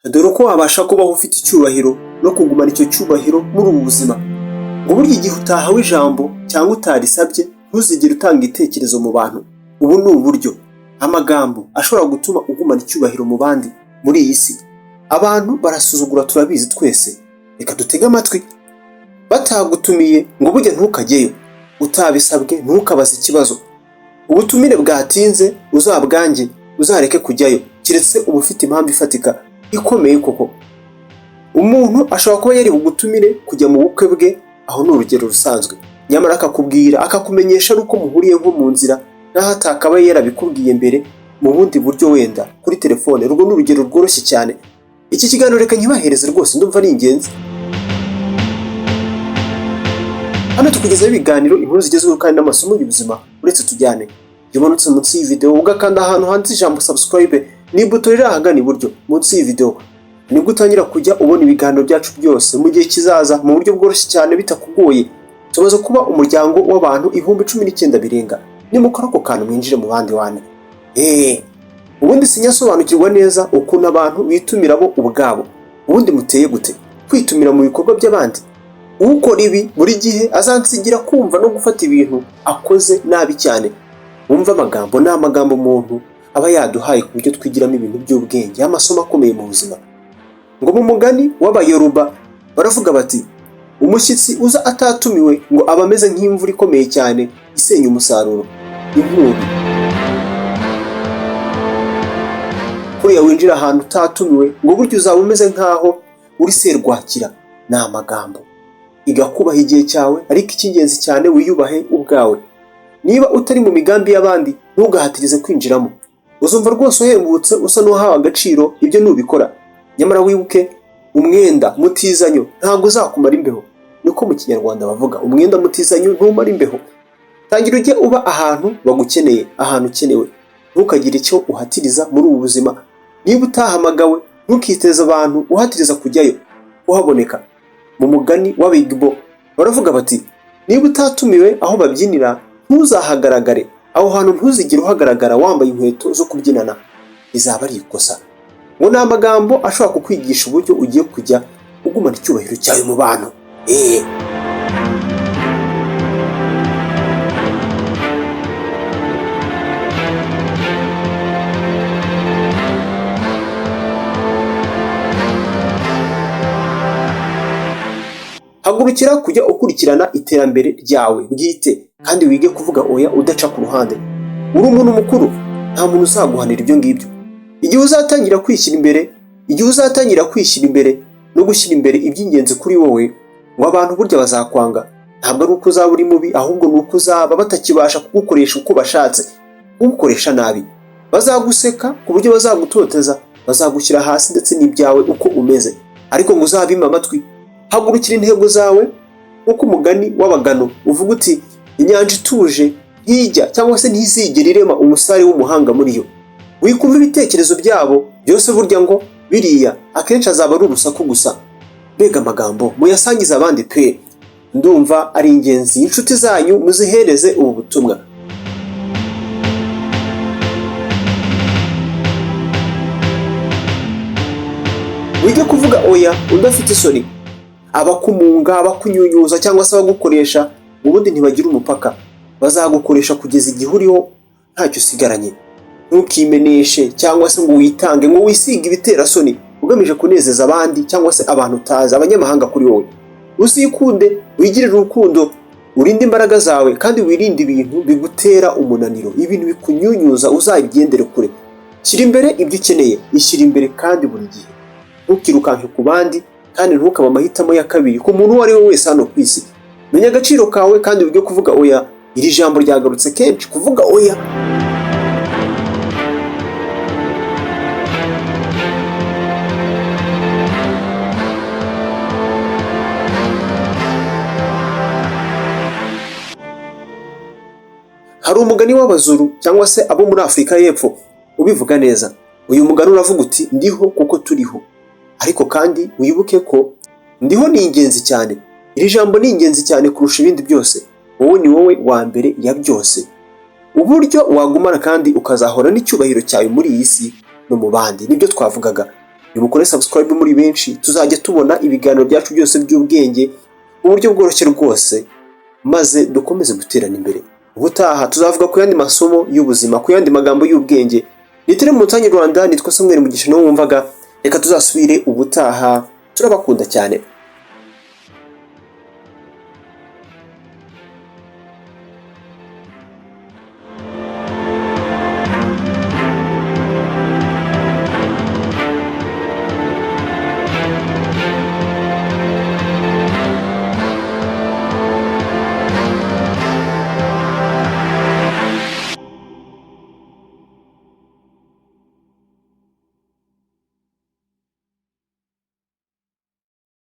dore uko wabasha kubaho ufite icyubahiro no kugumana icyo cyubahiro muri ubu buzima. Ngo burya igihe utahawe ijambo cyangwa utarisabye ntuzigere utanga ibitekerezo mu bantu. Ubu ni uburyo amagambo ashobora gutuma ugumana icyubahiro mu bandi muri iyi si. Abantu barasuzugura, turabizi twese. Reka dutege amatwi. Batagutumiye ngo burya ntukajyeyo, utabisabwe ntukabaze ikibazo. Ubutumire bwatinze uzabwange, uzareke kujyayo kiretse uba ufite impamvu ifatika ikomeye koko. Umuntu ashobora kuba yari bugutumire kujya mu bukwe bwe, aho ni urugero rusanzwe, nyamara akakubwira akakumenyesha uko muhuriye nko mu nzira naho atakabaye yarabikubwiye mbere mu bundi buryo, wenda kuri telefone. Urwo ni urugero rworoshye cyane. Iki kiganiro reka nkibahereze rwose, ndumva ari ingenzi. Hano tukugezaho ibiganiro, inkuru zigezweho kandi n'amasomo y'ubuzima. Uretse tujyane, iyo umanutse munsi y'iyi video ugakanda ahantu handitse ijambo subscribe, ni buto riri ahagana iburyo munsi y'iyi video, nibwo utangira kujya ubona ibiganiro byacu byose mu gihe kizaza mu buryo bworoshye cyane bitakugoye. Tumaze kuba umuryango w'abantu 19,000 birenga. Nimukora ako kantu mwinjire mu bandi wane. Ubundi sinyasobanukirwa neza ukuntu abantu bitumira bo ubwabo. Ubundi muteye gute kwitumira mu bikorwa by'abandi? Ukora ibi buri gihe azansigira kumva no gufata ibintu akoze nabi cyane. Wumva amagambo n'amagambo umuntu aba yaduhaye ku buryo twigiramo ibintu by'ubwenge, amasomo akomeye mu buzima. Ngo mu mugani w'abayoruba baravuga bati, umushyitsi uza atatumiwe ngo aba ameze nk'imvura ikomeye cyane isenya umusaruro. Inkubi. Kuriya winjira ahantu utatumiwe ngo buryo uzaba umeze nk'aho uri serwakira. Ni amagambo. Igakubaha igihe cyawe, ariko icy'ingenzi cyane wiyubahe ubwawe. Niba utari mu migambi y'abandi ntugahatirize kwinjiramo. Uzumva rwose uhembutse usa n'uwahawe agaciro ibyo nubikora. Nyamara wibuke, umwenda mutizanyo ntabwo uzakumara imbeho. Niko mu Kinyarwanda bavuga, umwenda mutizanyo ntumara imbeho. Tangira ujye uba ahantu bagukeneye, ahantu ukenewe. Ntukagire icyo uhatiriza muri ubu buzima. Niba utahamagawe ntukiteze abantu uhatiriza kujyayo uhaboneka. Mu mugani w'Abigbo baravuga bati, niba utatumiwe aho babyinira ntuzahagaragare. Aho hantu ntuzigire uhagaragara wambaye inkweto zo kubyinana, izaba ari ikosa. Ngo ni amagambo ashobora kukwigisha uburyo ugiye kujya ugumana icyubahiro cyawe mu bantu. Hagurukira kujya ukurikirana iterambere ryawe bwite, kandi wige kuvuga oya udaca ku ruhande. Uri umuntu mukuru, nta muntu uzaguhanira ibyo ngibyo. Igihe uzatangira kwishyira imbere no gushyira imbere iby'ingenzi kuri wowe, ngo abantu burya bazakwanga. Ntabwo ari uko uzaba uri mubi, ahubwo ni uko uzaba batakibasha kugukoresha uko bashatse, kugukoresha nabi. Bazaguseka ku buryo bazagutoteza, bazagushyira hasi ndetse n'ibyawe uko umeze. Ariko ngo uzabime amatwi, hagurukira intego zawe. Nk'uko umugani w'abagano uvuga uti, inyanja ituje ntijya cyangwa se ntizigera irema umusare w'umuhanga muri yo. Wikumva ibitekerezo byabo byose, burya ngo biriya akenshi azaba ari urusaku gusa. Mbega amagambo muyasangiza abandi pe. Ndumva ari ingenzi. Inshuti zanyu muzihereze ubu butumwa. Wige kuvuga oya udafite isoni. Abakumunga, abakunyunyuza cyangwa se abagukoresha ubundi ntibagira umupaka. Bazagukoresha kugeza igihe uriho ntacyo usigaranye. Ntukimeneshe cyangwa se ngo witange, ngo wisige ibitera soni ugamije kunezeza abandi cyangwa se abantu utazi, abanyamahanga kuri wowe. Uzikunde, wigirire urukundo, urinde imbaraga zawe, kandi wirinde ibintu bigutera umunaniro, ibintu bikunyunyuza uzabigendere kure. Shyira imbere ibyo ukeneye, ishyira imbere kandi buri gihe. Ntukirukanke ku bandi, kandi ntukaba amahitamo ya kabiri ku muntu uwo ari we wese hano ku isi. Menya agaciro kawe kandi wige kuvuga oya. Iri jambo ryagarutse kenshi, kuvuga oya. Hari umugani w'Abazuru cyangwa se abo muri Afurika y'Epfo ubivuga neza. Uyu mugani uravuga uti, ndiho kuko turiho. Ariko kandi wibuke ko ndiho ni ingenzi cyane. Iri jambo ni ingenzi cyane kurusha ibindi byose. Wowe ni wowe wa mbere ya byose. Uburyo wagumana kandi ukazahora n'icyubahiro cyawe muri iyi si no mu bandi, nibyo twavugaga. nimukore subscribe muri benshi, tuzajya tubona ibiganiro byacu byose by'ubwenge mu buryo bworoshye rwose, maze dukomeze guterana imbere. Ubutaha tuzavuga ku yandi masomo y'ubuzima, ku yandi magambo y'ubwenge. Nitire mu Rwanda, nitwa Samuel Mugisha, no wumvaga. Reka tuzasubire ubutaha, turabakunda cyane.